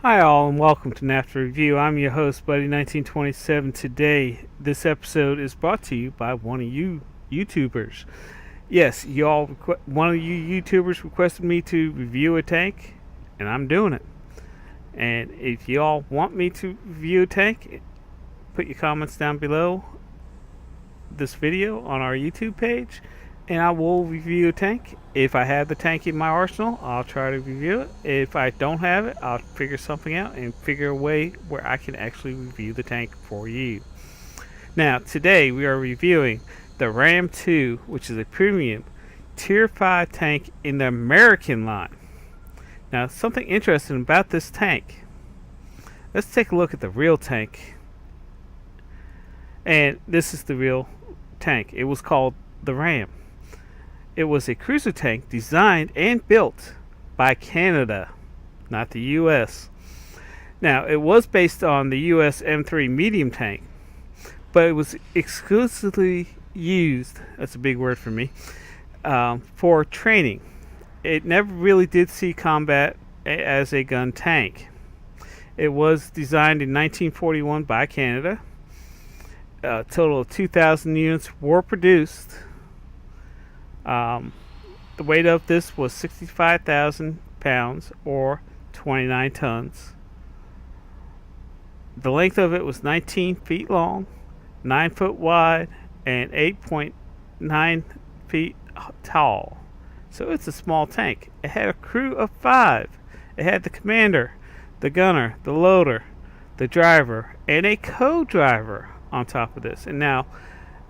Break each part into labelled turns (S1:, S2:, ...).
S1: Hi all and welcome to NAFTA Review. I'm your host, Buddy1927. Today, this episode is brought to you by one of you YouTubers. Yes, one of you YouTubers requested me to review a tank, and I'm doing it. And if y'all want me to review a tank, put your comments down below this video on our YouTube page, and I will review a tank. If I have the tank in my arsenal, I'll try to review it. If I don't have it, I'll figure something out and figure a way where I can actually review the tank for you. Now, today we are reviewing the RAM II, which is a premium Tier 5 tank in the American line. Now, something interesting about this tank. Let's take a look at the real tank. And this is the real tank. It was called the RAM. It was a cruiser tank designed and built by Canada, not the US. Now, it was based on the US M3 medium tank, but it was exclusively used, that's a big word for me, for training. It never really did see combat as a gun tank. It was designed in 1941 by Canada. A total of 2,000 units were produced. The weight of this was 65,000 pounds or 29 tons. The length of it was 19 feet long, 9 foot wide, and 8.9 feet tall. So it's a small tank. It had a crew of 5. It had the commander, the gunner, the loader, the driver, and a co-driver on top of this. And now,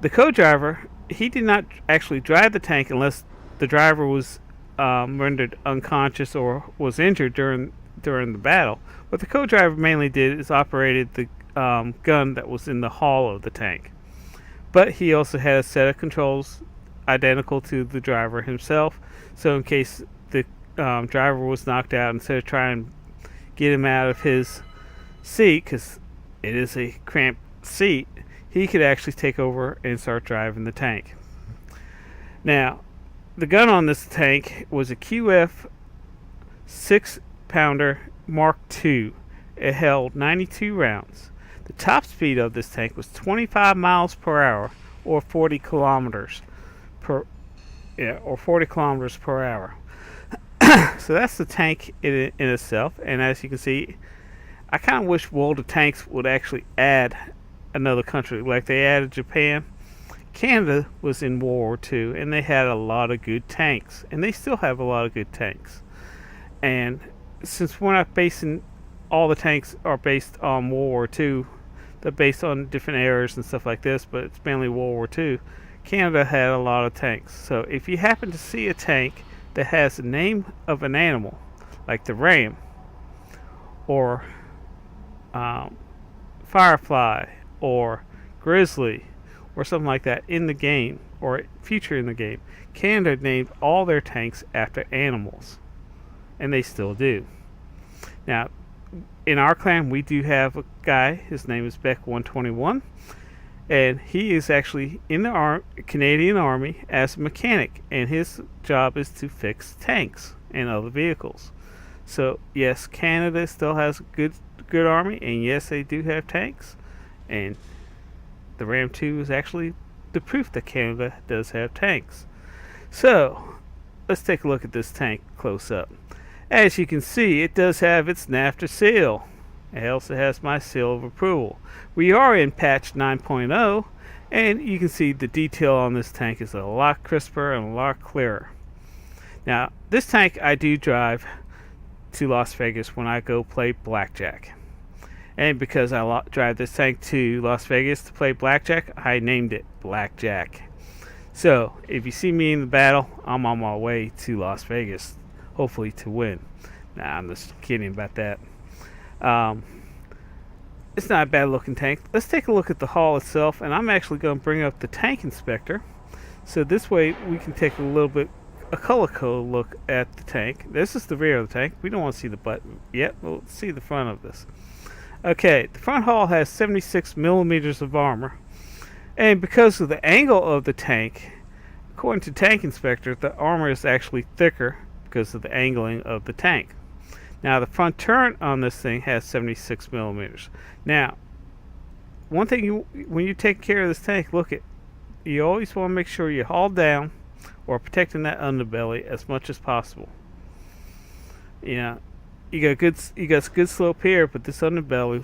S1: the co-driver, he did not actually drive the tank unless the driver was rendered unconscious or was injured during the battle. What the co-driver mainly did is operated the gun that was in the hull of the tank. But he also had a set of controls identical to the driver himself. So in case the driver was knocked out, instead of trying to get him out of his seat, because it is a cramped seat, he could actually take over and start driving the tank. Now, the gun on this tank was a QF 6-pounder Mark II. It held 92 rounds. The top speed of this tank was 25 miles per hour or 40 kilometers per hour. So that's the tank in itself. And as you can see, I kind of wish World of Tanks would actually add another country like they added Japan. Canada was in World War II and they had a lot of good tanks, and they still have a lot of good tanks. And since we're not basing all the tanks are based on World War II, they're based on different eras and stuff like this, but it's mainly World War II. Canada had a lot of tanks. So if you happen to see a tank that has the name of an animal like the ram or firefly or grizzly or something like that in the game or feature in the game, Canada named all their tanks after animals, and they still do. Now, in our clan, we do have a guy. His name is Beck 121, and he is actually in the Canadian Army as a mechanic, and his job is to fix tanks and other vehicles. So yes, Canada still has a good army, and yes, they do have tanks, and the RAM II is actually the proof that Canada does have tanks. So let's take a look at this tank close up. As you can see, it does have its NAFTA seal. It also has my seal of approval. We are in patch 9.0, and you can see the detail on this tank is a lot crisper and a lot clearer. Now, this tank I do drive to Las Vegas when I go play blackjack. And because I drive this tank to Las Vegas to play blackjack, I named it Blackjack. So, if you see me in the battle, I'm on my way to Las Vegas, hopefully to win. Nah, I'm just kidding about that. It's not a bad looking tank. Let's take a look at the hull itself, and I'm actually going to bring up the tank inspector. So this way we can take a color code look at the tank. This is the rear of the tank. We don't want to see the butt yet. We'll see the front of this. Okay, the front hull has 76 millimeters of armor, and because of the angle of the tank, according to Tank Inspector, the armor is actually thicker because of the angling of the tank. Now the front turret on this thing has 76 millimeters. Now, one thing when you take care of this tank, you always want to make sure you haul down or protecting that underbelly as much as possible. You got good slope here, but this underbelly,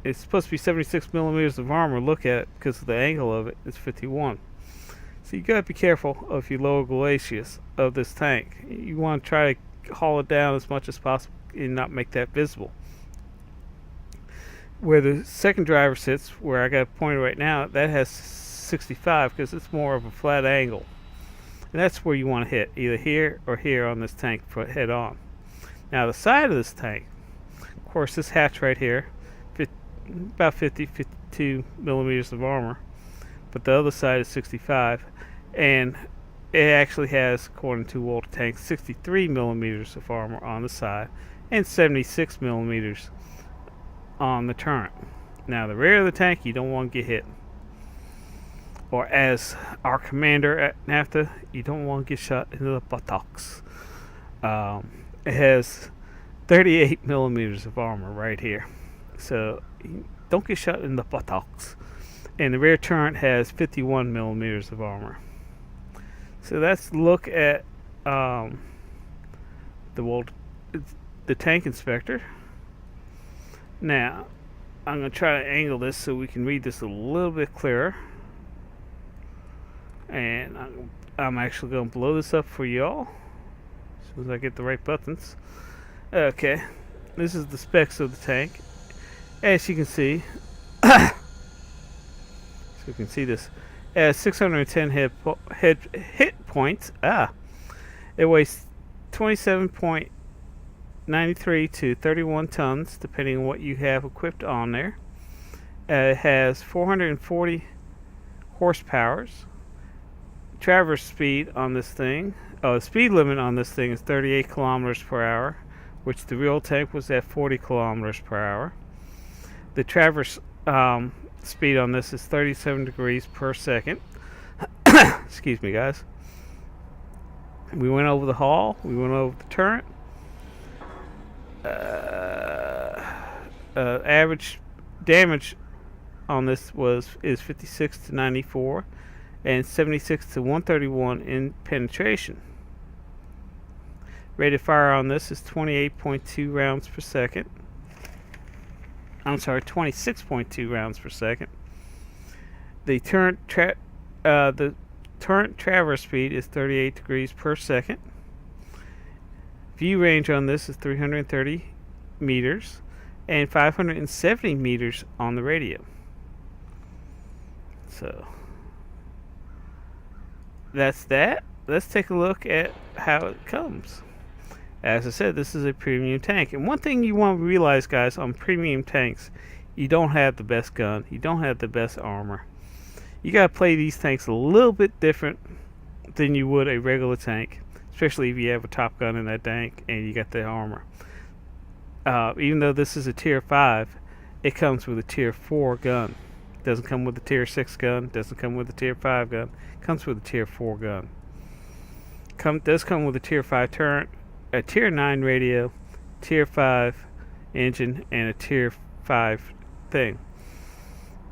S1: it's supposed to be 76 millimeters of armor. Look at it, because of the angle of it, it's 51. So you gotta be careful if you lower glacius of this tank. You want to try to haul it down as much as possible and not make that visible. Where the second driver sits, where I got it pointed right now, that has 65 because it's more of a flat angle. And that's where you want to hit, either here or here on this tank head on. Now the side of this tank, of course this hatch right here, about 52 millimeters of armor, but the other side is 65, and it actually has, according to Walter Tank, 63 millimeters of armor on the side and 76 millimeters on the turret. Now the rear of the tank, you don't want to get hit, or as our commander at NAFTA, you don't want to get shot into the buttocks. It has 38 millimeters of armor right here, so don't get shot in the buttocks. And the rear turret has 51 millimeters of armor. So let's look at the tank inspector. Now I'm going to try to angle this so we can read this a little bit clearer, and I'm actually going to blow this up for y'all as soon as I get the right buttons. Okay, this is the specs of the tank. As you can see, so you can see this, it has 610 hit points. It weighs 27.93 to 31 tons, depending on what you have equipped on there. It has 440 horsepower. Traverse speed on this thing, the speed limit on this thing is 38 kilometers per hour, which the real tank was at 40 kilometers per hour. The traverse speed on this is 37 degrees per second. Excuse me, guys. We went over the hull. We went over the turret. Average damage on this is 56 to 94, and 76 to 131 in penetration. Rated fire on this is 28.2 rounds per second. I'm sorry, 26.2 rounds per second. The turret traverse speed is 38 degrees per second. View range on this is 330 meters and 570 meters on the radio. So that's that. Let's take a look at how it comes. As I said, this is a premium tank. And one thing you want to realize, guys, on premium tanks, you don't have the best gun. You don't have the best armor. You got to play these tanks a little bit different than you would a regular tank, especially if you have a Top Gun in that tank and you got the armor. Even though this is a Tier 5, it comes with a Tier 4 gun. It doesn't come with a Tier 6 gun. It doesn't come with a Tier 5 gun. It comes with a Tier 4 gun. Does come with a Tier 5 turret, a Tier 9 radio, Tier 5 engine, and a Tier 5 thing.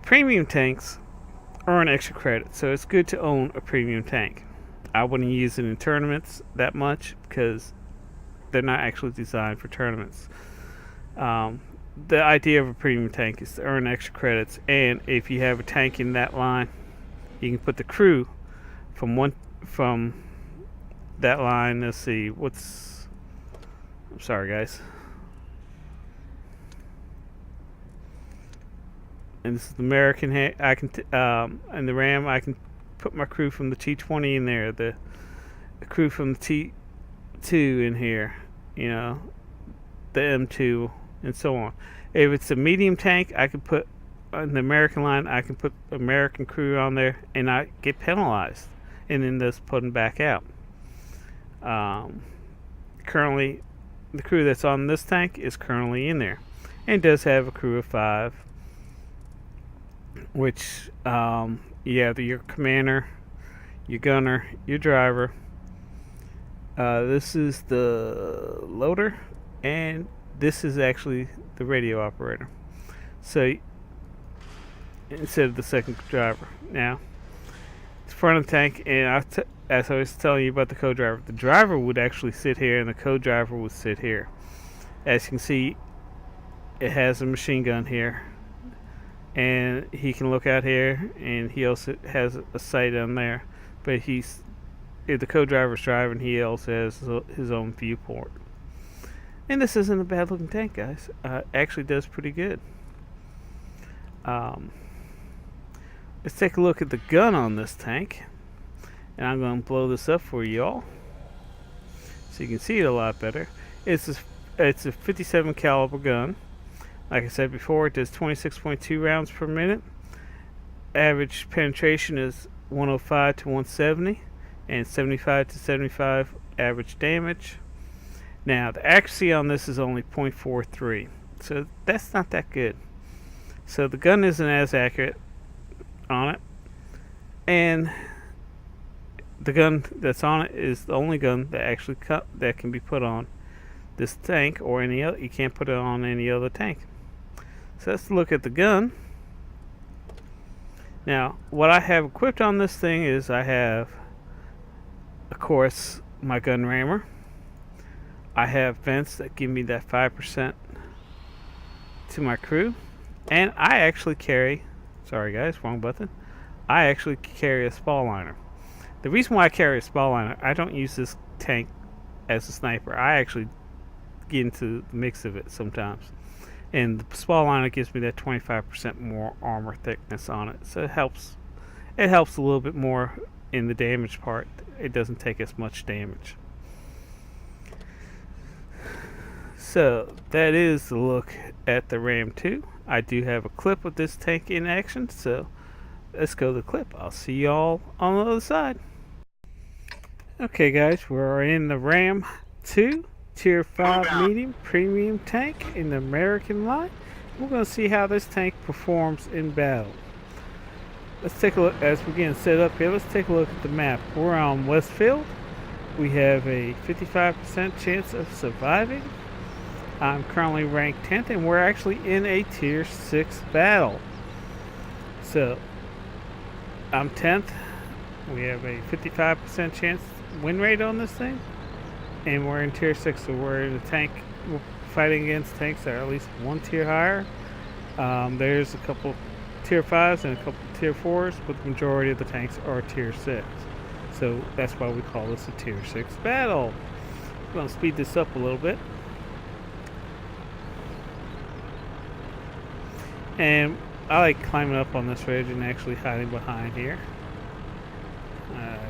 S1: Premium tanks earn extra credit, so it's good to own a premium tank. I wouldn't use it in tournaments that much because they're not actually designed for tournaments. The idea of a premium tank is to earn extra credits, and if you have a tank in that line, you can put the crew from that line. Let's see, I'm sorry, guys. And this is the American. And the Ram, I can put my crew from the T-20 in there. The crew from the T-2 in here. The M2, and so on. If it's a medium tank, I can put on the American line. I can put American crew on there, and I get penalized, and then just put them back out. Currently, the crew that's on this tank is currently in there, and does have a crew of 5, which you have your commander, your gunner, your driver. This is the loader, and This is actually the radio operator. So instead of the second driver. Now, it's front of the tank, and as I was telling you about the co-driver, the driver would actually sit here, and the co-driver would sit here. As you can see, it has a machine gun here, and he can look out here, and he also has a sight on there. But if the co-driver's driving, he also has his own viewport. And this isn't a bad looking tank, guys. Actually does pretty good. Let's take a look at the gun on this tank, and I'm going to blow this up for you all so you can see it a lot better. It's a 57 caliber gun. Like I said before, it does 26.2 rounds per minute. Average penetration is 105 to 170, and 75 to 75 average damage. Now, the accuracy on this is only 0.43, so that's not that good. So the gun isn't as accurate on it, and the gun that's on it is the only gun that actually that can be put on this tank or any other. You can't put it on any other tank. So let's look at the gun. Now, what I have equipped on this thing is I have, of course, my gun rammer. I have vents that give me that 5% to my crew, and I actually carry, sorry guys, wrong button, I actually carry a spall liner. The reason why I carry a spall liner, I don't use this tank as a sniper. I actually get into the mix of it sometimes, and the spall liner gives me that 25% more armor thickness on it, so it helps a little bit more in the damage part. It doesn't take as much damage. So that is the look at the RAM II. I do have a clip of this tank in action, so let's go to the clip. I'll see y'all on the other side. Okay guys, we're in the RAM II Tier 5 medium premium tank in the American line. We're going to see how this tank performs in battle. Let's take a look, as we're getting set up here, let's take a look at the map. We're on Westfield. We have a 55% chance of surviving. I'm currently ranked 10th, and we're actually in a Tier 6 battle. So, I'm 10th. We have a 55% chance win rate on this thing. And we're in Tier 6, so we're in a tank. We're fighting against tanks that are at least one tier higher. There's a couple Tier 5s and a couple Tier 4s, but the majority of the tanks are Tier 6. So, that's why we call this a Tier 6 battle. I'm going to speed this up a little bit. And I like climbing up on this ridge and actually hiding behind here.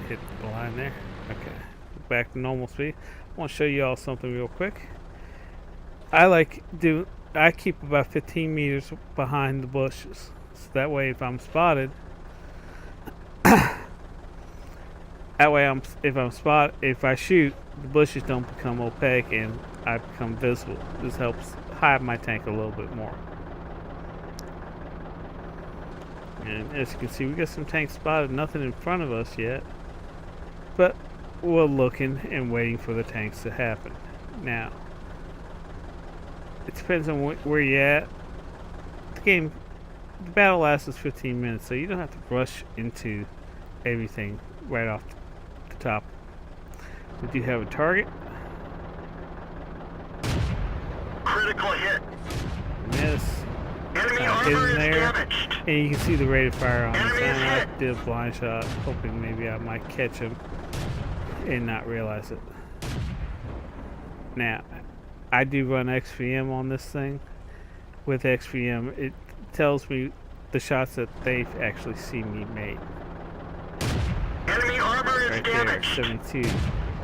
S1: Hit the line there. Okay, back to normal speed. I want to show you all something real quick. I keep about 15 meters behind the bushes, so that way if I'm spotted, if I shoot, the bushes don't become opaque and I become visible. This helps hide my tank a little bit more. And as you can see, we got some tanks spotted, nothing in front of us yet, but we're looking and waiting for the tanks to happen. Now, it depends on where you're at. The battle lasts 15 minutes, so you don't have to rush into everything right off the top. We do have a target.
S2: Critical hit.
S1: Miss.
S2: Enemy armor is damaged.
S1: And you can see the rate of fire on this.
S2: Enemy is
S1: And I
S2: hit.
S1: did a blind shot, hoping maybe I might catch him and not realize it. Now, I do run XVM on this thing. With XVM, it tells me the shots that they've actually seen me make.
S2: Enemy armor is
S1: Right
S2: damaged.
S1: there, 72.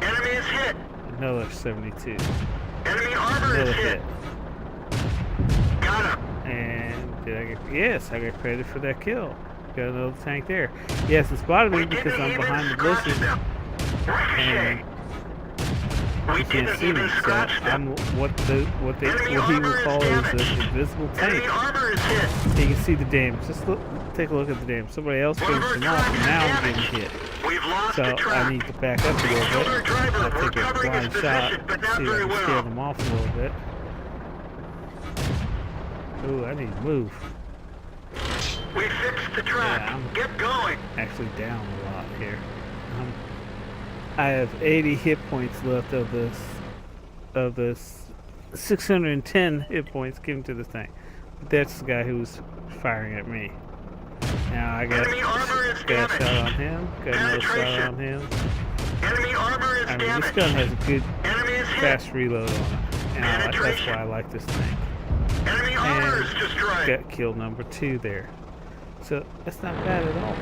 S2: Enemy is hit.
S1: Another 72.
S2: Enemy armor
S1: Another
S2: is hit.
S1: hit.
S2: Got him.
S1: And did I get? Yes, I got credit for that kill. Got another tank there. Yes, it spotted me because I'm behind the bushes and
S2: We
S1: you can't
S2: didn't
S1: see me.
S2: even
S1: So
S2: scratch
S1: I'm
S2: them.
S1: what he would call as an invisible
S2: Enemy
S1: tank.
S2: armor is hit.
S1: You can see the damage. Just take a look at the damage. Somebody else finished him off, and now I'm getting hit.
S2: We've lost
S1: So
S2: the track.
S1: I need to back up a little
S2: Killed our
S1: bit.
S2: driver.
S1: I'll
S2: We're
S1: take a
S2: covering his
S1: blind shot,
S2: position, but
S1: see
S2: not
S1: if I
S2: very
S1: can scare
S2: well.
S1: them off a little bit. Ooh, I need to move.
S2: We fixed the track.
S1: Yeah, I'm
S2: Get going.
S1: actually down a lot here. I have 80 hit points left of this 610 hit points given to this thing. That's the guy who's firing at me. Now I got
S2: Enemy armor is
S1: a shot on
S2: damaged.
S1: him. Got another shot on him.
S2: Enemy armor is
S1: I mean, this
S2: damaged.
S1: gun has a good
S2: Enemy is hit.
S1: fast reload on it, and that's why I like this thing.
S2: Enemy armor
S1: And
S2: is destroyed.
S1: got kill number 2 there. So that's not bad at all.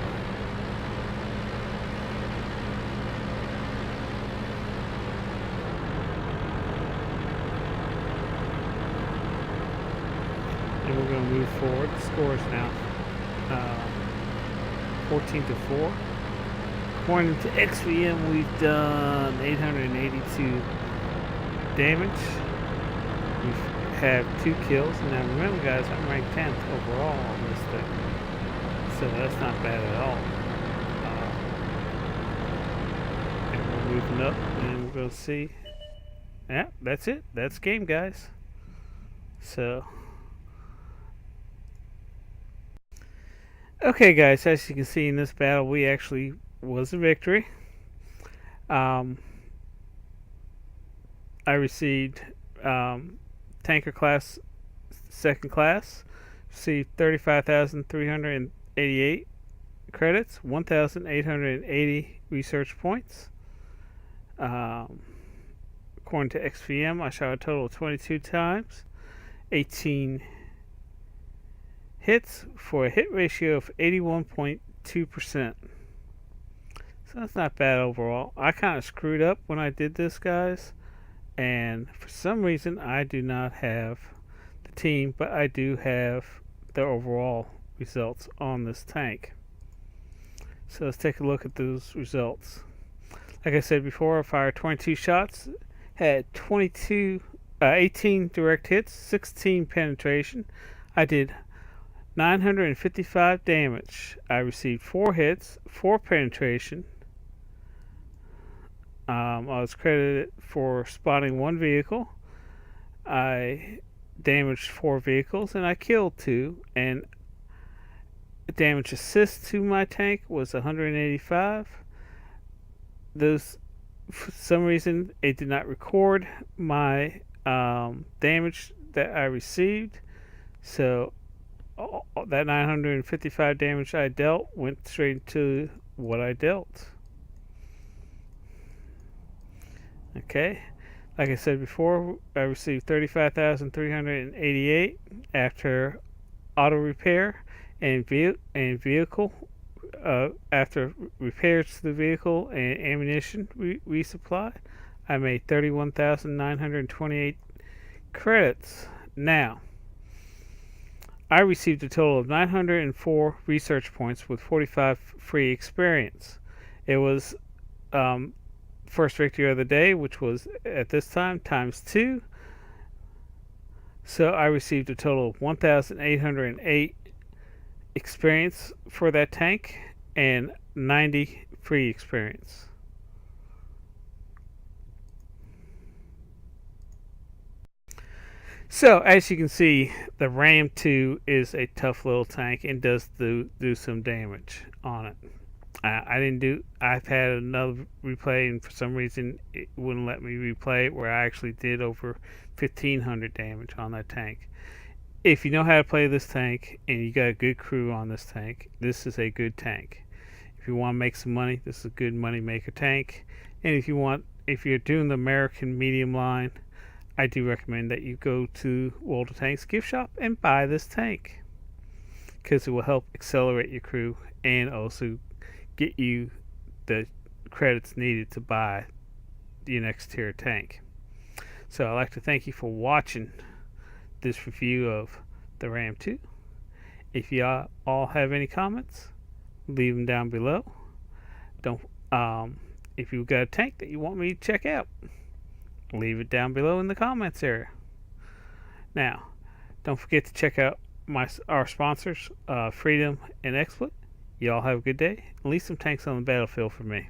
S1: And we're going to move forward. The score is now 14-4. According to XVM, we've done 882 damage. We've had 2 kills. And now remember, guys, I'm ranked 10th overall on this thing. So that's not bad at all. And we're moving up, and we're going to see. Yeah, that's it. That's game, guys. So. Okay, guys, as you can see in this battle, we actually was a victory. I received tanker class, second class, received 35,388 credits, 1,880 research points. According to XVM, I shot a total of 22 times, 18 hits for a hit ratio of 81.2%. So that's not bad overall. I kind of screwed up when I did this, guys, and for some reason I do not have the team, but I do have the overall results on this tank. So let's take a look at those results. Like I said before, I fired 22 shots, had 18 direct hits, 16 penetration. I did 955 damage. I received 4 hits, 4 penetration. I was credited for spotting 1 vehicle. I damaged 4 vehicles, and I killed 2. And damage assist to my tank was 185. Those, for some reason, it did not record my damage that I received. So that 955 damage I dealt went straight into what I dealt. Okay, like I said before, I received 35,388 after auto repair and vehicle after repairs to the vehicle and ammunition resupply. I made 31,928 credits. Now, I received a total of 904 research points with 45 free experience. It was first victory of the day, which was at this time times 2. So I received a total of 1,808 experience for that tank and 90 free experience. So as you can see, the RAM II is a tough little tank and does do some damage on it. I've had another replay, and for some reason it wouldn't let me replay it, where I actually did over 1,500 damage on that tank. If you know how to play this tank and you got a good crew on this tank, this is a good tank. If you want to make some money, this is a good money maker tank. And if you're doing the American medium line, I do recommend that you go to World of Tanks gift shop and buy this tank, because it will help accelerate your crew and also get you the credits needed to buy your next tier tank. So I'd like to thank you for watching this review of the RAM II. If you all have any comments, leave them down below. If you've got a tank that you want me to check out, leave it down below in the comments area. Now, don't forget to check out our sponsors, Freedom and Exploit. Y'all have a good day. Leave some tanks on the battlefield for me.